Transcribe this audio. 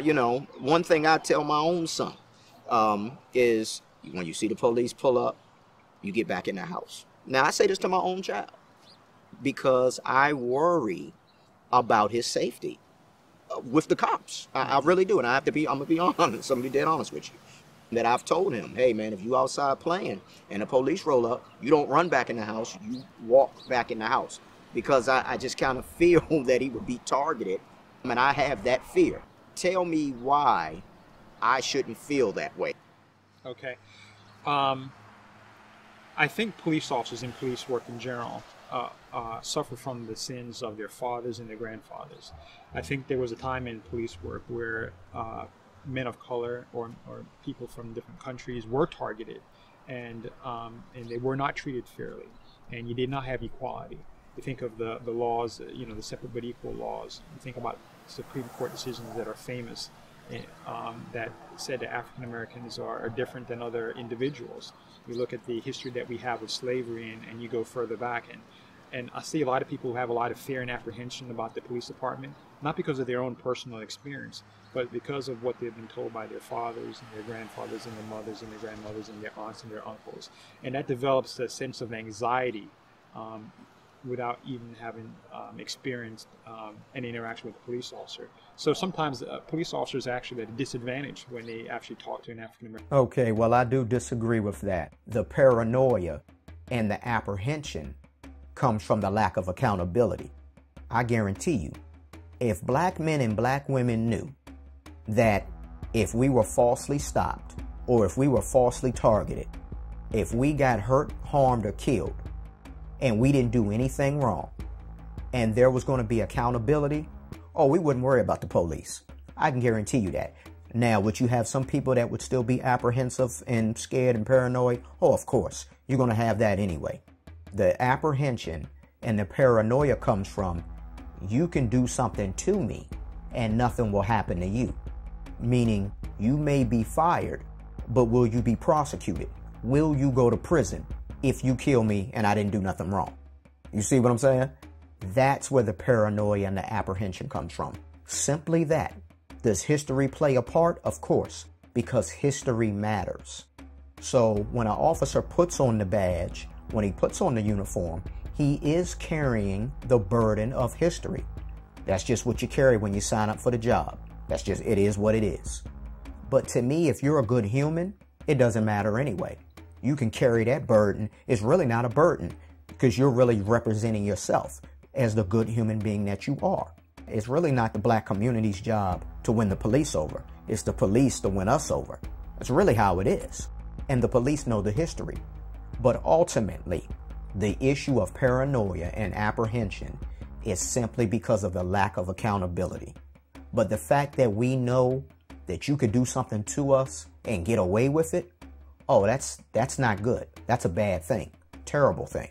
You know, one thing I tell my own son is when you see the police pull up, you get back in the house. Now, I say this to my own child because I worry about his safety with the cops. I really do. And I'm going to be honest. I'm going to be dead honest with you. That I've told him, hey, man, if you outside playing and the police roll up, you don't run back in the house. You walk back in the house. Because I just kind of feel that he would be targeted. And I have that fear. Tell me why I shouldn't feel that way. Okay. I think police officers and police work in general suffer from the sins of their fathers and their grandfathers. I think there was a time in police work where men of color or people from different countries were targeted, and they were not treated fairly, and you did not have equality. You think of the laws, you know, the separate but equal laws. You think about Supreme Court decisions that are famous that said that African Americans are different than other individuals. You look at the history that we have with slavery, and you go further back, and I see a lot of people who have a lot of fear and apprehension about the police department, not because of their own personal experience, but because of what they've been told by their fathers and their grandfathers and their mothers and their grandmothers and their aunts and their uncles. And that develops a sense of anxiety without even having experienced an interaction with a police officer. So sometimes police officers are actually at a disadvantage when they actually talk to an African American. Okay, well, I do disagree with that. The paranoia and the apprehension comes from the lack of accountability. I guarantee you, if black men and black women knew that if we were falsely stopped or if we were falsely targeted, if we got hurt, harmed, or killed, and we didn't do anything wrong, and there was going to be accountability, oh, we wouldn't worry about the police. I can guarantee you that. Now, would you have some people that would still be apprehensive and scared and paranoid? Oh, of course. You're going to have that anyway. The apprehension and the paranoia comes from, you can do something to me and nothing will happen to you. Meaning, you may be fired, but will you be prosecuted? Will you go to prison if you kill me and I didn't do nothing wrong? You see what I'm saying? That's where the paranoia and the apprehension comes from. Simply that. Does history play a part? Of course, because history matters. So when an officer puts on the badge, when he puts on the uniform, he is carrying the burden of history. That's just what you carry when you sign up for the job. That's just, it is what it is. But to me, if you're a good human, it doesn't matter anyway. You can carry that burden. It's really not a burden because you're really representing yourself as the good human being that you are. It's really not the black community's job to win the police over. It's the police to win us over. That's really how it is. And the police know the history. But ultimately, the issue of paranoia and apprehension is simply because of the lack of accountability. But the fact that we know that you could do something to us and get away with it, oh, that's not good. That's a bad thing. Terrible thing.